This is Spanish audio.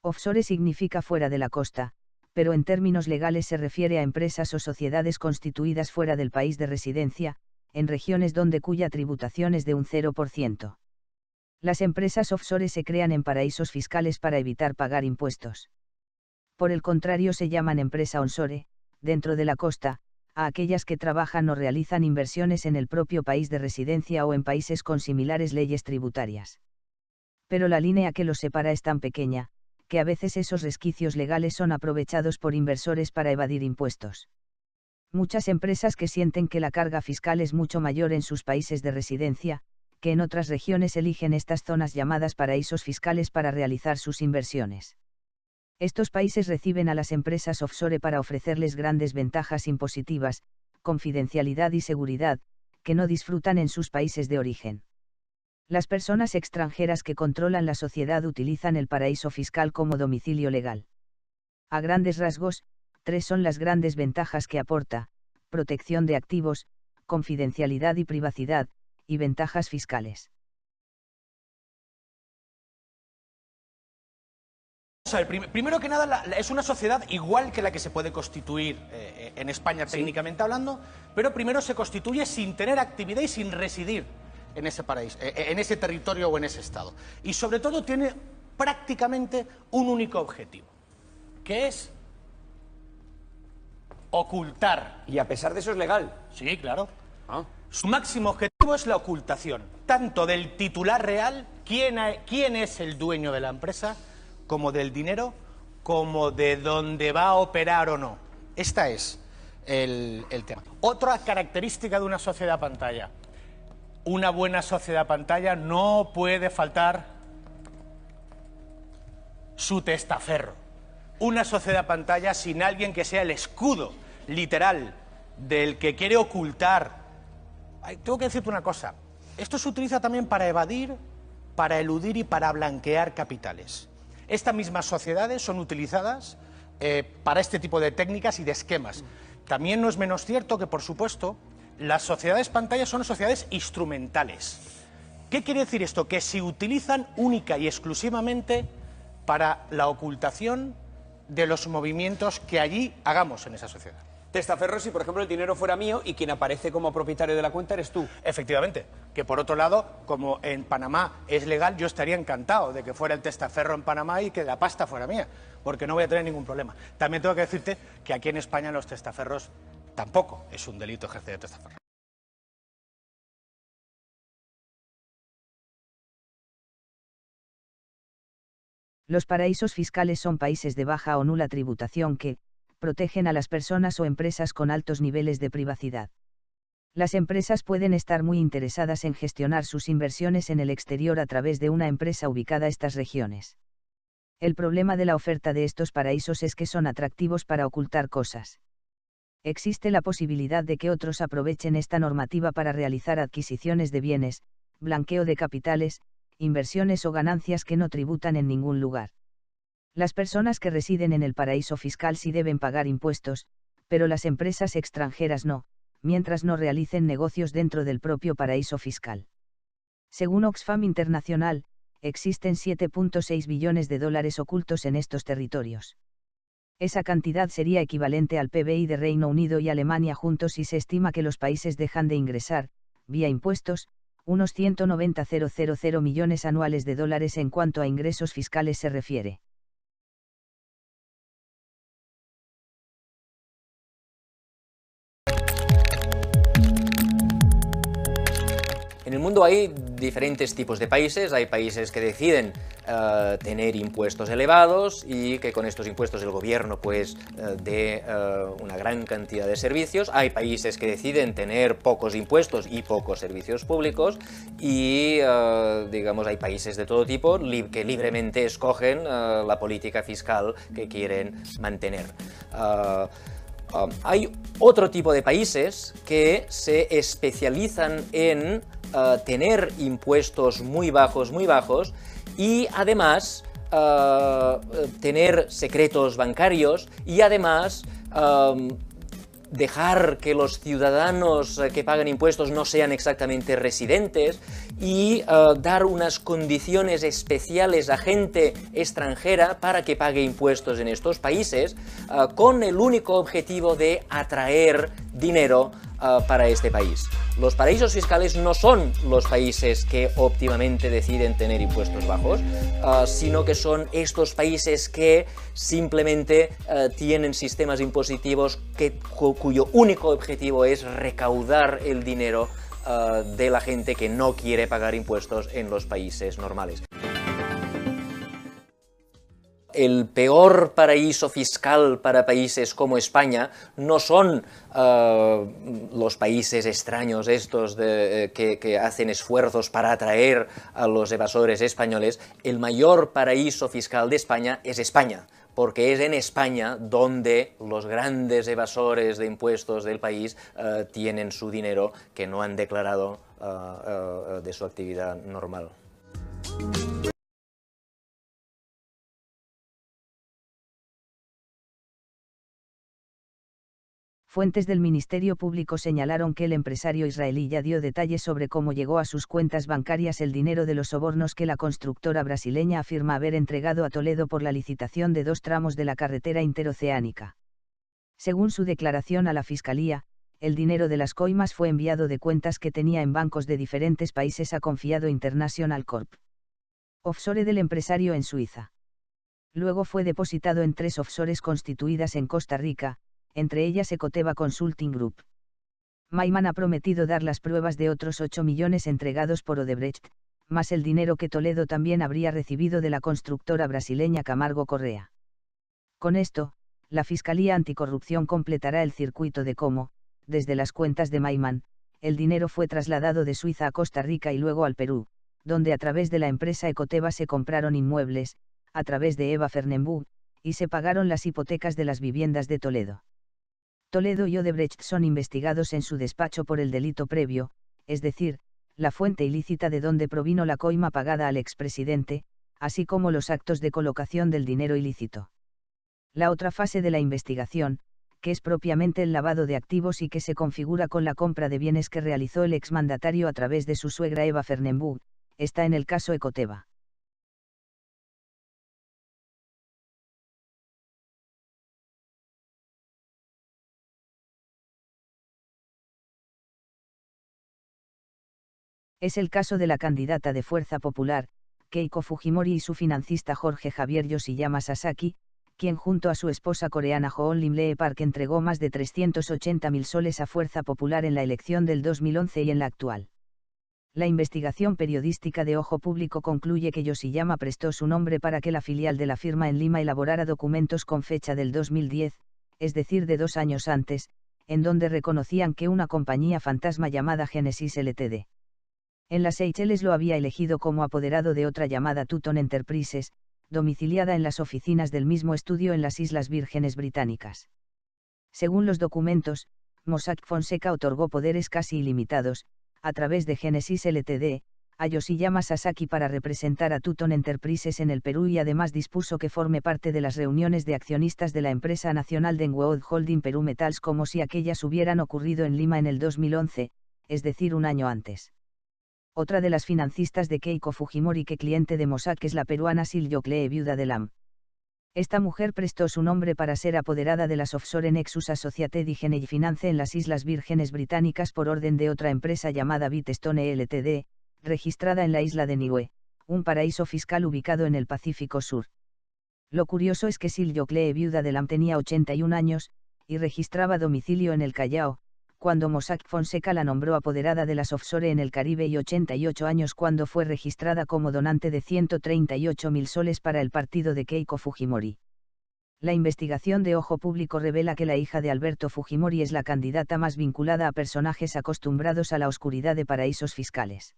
Offshore significa fuera de la costa, pero en términos legales se refiere a empresas o sociedades constituidas fuera del país de residencia, en regiones cuya tributación es de un 0%. Las empresas offshore se crean en paraísos fiscales para evitar pagar impuestos. Por el contrario, se llaman empresa onshore, dentro de la costa, a aquellas que trabajan o realizan inversiones en el propio país de residencia o en países con similares leyes tributarias. Pero la línea que los separa es tan pequeña, que a veces esos resquicios legales son aprovechados por inversores para evadir impuestos. Muchas empresas que sienten que la carga fiscal es mucho mayor en sus países de residencia, que en otras regiones eligen estas zonas llamadas paraísos fiscales para realizar sus inversiones. Estos países reciben a las empresas offshore para ofrecerles grandes ventajas impositivas, confidencialidad y seguridad, que no disfrutan en sus países de origen. Las personas extranjeras que controlan la sociedad utilizan el paraíso fiscal como domicilio legal. A grandes rasgos, 3 son las grandes ventajas que aporta: protección de activos, confidencialidad y privacidad, y ventajas fiscales. Primero que nada, es una sociedad igual que la que se puede constituir en España técnicamente hablando, pero primero se constituye sin tener actividad y sin residir en ese paraíso, en ese territorio o en ese estado. Y sobre todo tiene prácticamente un único objetivo, que es ocultar. Y a pesar de eso es legal. Sí, claro. Su máximo objetivo es la ocultación, tanto del titular real, quién es el dueño de la empresa, como del dinero, como de dónde va a operar o no. Esta es el tema. Otra característica de una sociedad pantalla. Una buena sociedad pantalla no puede faltar su testaferro. Una sociedad pantalla sin alguien que sea el escudo literal del que quiere ocultar. Tengo que decirte una cosa. Esto se utiliza también para evadir, para eludir y para blanquear capitales. Estas mismas sociedades son utilizadas para este tipo de técnicas y de esquemas. También no es menos cierto que, por supuesto, las sociedades pantallas son sociedades instrumentales. ¿Qué quiere decir esto? Que se utilizan única y exclusivamente para la ocultación de los movimientos que allí hagamos en esa sociedad. Testaferro si, por ejemplo, el dinero fuera mío y quien aparece como propietario de la cuenta eres tú. Efectivamente, que por otro lado, como en Panamá es legal, yo estaría encantado de que fuera el testaferro en Panamá y que la pasta fuera mía, porque no voy a tener ningún problema. También tengo que decirte que aquí en España los testaferros tampoco es un delito ejercer de testaferro. Los paraísos fiscales son países de baja o nula tributación que protegen a las personas o empresas con altos niveles de privacidad. Las empresas pueden estar muy interesadas en gestionar sus inversiones en el exterior a través de una empresa ubicada en estas regiones. El problema de la oferta de estos paraísos es que son atractivos para ocultar cosas. Existe la posibilidad de que otros aprovechen esta normativa para realizar adquisiciones de bienes, blanqueo de capitales, inversiones o ganancias que no tributan en ningún lugar. Las personas que residen en el paraíso fiscal sí deben pagar impuestos, pero las empresas extranjeras no, mientras no realicen negocios dentro del propio paraíso fiscal. Según Oxfam Internacional, existen 7.6 billones de dólares ocultos en estos territorios. Esa cantidad sería equivalente al PBI de Reino Unido y Alemania juntos y se estima que los países dejan de ingresar, vía impuestos, unos 190.000 millones anuales de dólares en cuanto a ingresos fiscales se refiere. En el mundo hay diferentes tipos de países. Hay países que deciden tener impuestos elevados y que con estos impuestos el gobierno pues dé una gran cantidad de servicios. Hay países que deciden tener pocos impuestos y pocos servicios públicos y digamos hay países de todo tipo que libremente escogen la política fiscal que quieren mantener. Hay otro tipo de países que se especializan en tener impuestos muy bajos y además tener secretos bancarios y además dejar que los ciudadanos que pagan impuestos no sean exactamente residentes y dar unas condiciones especiales a gente extranjera para que pague impuestos en estos países, con el único objetivo de atraer dinero para este país. Los paraísos fiscales no son los países que óptimamente deciden tener impuestos bajos, sino que son estos países que simplemente tienen sistemas impositivos cuyo único objetivo es recaudar el dinero de la gente que no quiere pagar impuestos en los países normales. El peor paraíso fiscal para países como España no son los países extraños estos que hacen esfuerzos para atraer a los evasores españoles. El mayor paraíso fiscal de España es España, porque es en España donde los grandes evasores de impuestos del país tienen su dinero que no han declarado de su actividad normal. Fuentes del Ministerio Público señalaron que el empresario israelí ya dio detalles sobre cómo llegó a sus cuentas bancarias el dinero de los sobornos que la constructora brasileña afirma haber entregado a Toledo por la licitación de 2 tramos de la carretera interoceánica. Según su declaración a la Fiscalía, el dinero de las coimas fue enviado de cuentas que tenía en bancos de diferentes países a Confiado International Corp. Offshore del empresario en Suiza. Luego fue depositado en 3 offshores constituidas en Costa Rica, entre ellas Ecoteva Consulting Group. Maiman ha prometido dar las pruebas de otros 8 millones entregados por Odebrecht, más el dinero que Toledo también habría recibido de la constructora brasileña Camargo Correa. Con esto, la Fiscalía Anticorrupción completará el circuito de cómo, desde las cuentas de Maiman, el dinero fue trasladado de Suiza a Costa Rica y luego al Perú, donde a través de la empresa Ecoteva se compraron inmuebles, a través de Eva Fernembú, y se pagaron las hipotecas de las viviendas de Toledo. Toledo y Odebrecht son investigados en su despacho por el delito previo, es decir, la fuente ilícita de donde provino la coima pagada al expresidente, así como los actos de colocación del dinero ilícito. La otra fase de la investigación, que es propiamente el lavado de activos y que se configura con la compra de bienes que realizó el exmandatario a través de su suegra Eva Fernembú, está en el caso Ecoteva. Es el caso de la candidata de Fuerza Popular, Keiko Fujimori, y su financista Jorge Javier Yoshiyama Sasaki, quien junto a su esposa coreana Joon Lim Lee Park entregó más de 380.000 soles a Fuerza Popular en la elección del 2011 y en la actual. La investigación periodística de Ojo Público concluye que Yoshiyama prestó su nombre para que la filial de la firma en Lima elaborara documentos con fecha del 2010, es decir, de 2 años antes, en donde reconocían que una compañía fantasma llamada Genesis Ltd. En las Seychelles lo había elegido como apoderado de otra llamada Tuton Enterprises, domiciliada en las oficinas del mismo estudio en las Islas Vírgenes Británicas. Según los documentos, Mossack Fonseca otorgó poderes casi ilimitados, a través de Genesis Ltd., a Yoshiyama Sasaki para representar a Tuton Enterprises en el Perú y además dispuso que forme parte de las reuniones de accionistas de la empresa nacional de Denwood Holding Perú Metals como si aquellas hubieran ocurrido en Lima en el 2011, es decir, un año antes. Otra de las financistas de Keiko Fujimori que cliente de Mossack es la peruana Silvio Clee, viuda de Lam. Esta mujer prestó su nombre para ser apoderada de las offshore Nexus Associated y Genei Finance en las Islas Vírgenes Británicas por orden de otra empresa llamada Bitstone Ltd., registrada en la isla de Niue, un paraíso fiscal ubicado en el Pacífico Sur. Lo curioso es que Silvio Clee, viuda de Lam, tenía 81 años, y registraba domicilio en el Callao, cuando Mossack Fonseca la nombró apoderada de las offshore en el Caribe, y 88 años cuando fue registrada como donante de 138.000 soles para el partido de Keiko Fujimori. La investigación de Ojo Público revela que la hija de Alberto Fujimori es la candidata más vinculada a personajes acostumbrados a la oscuridad de paraísos fiscales.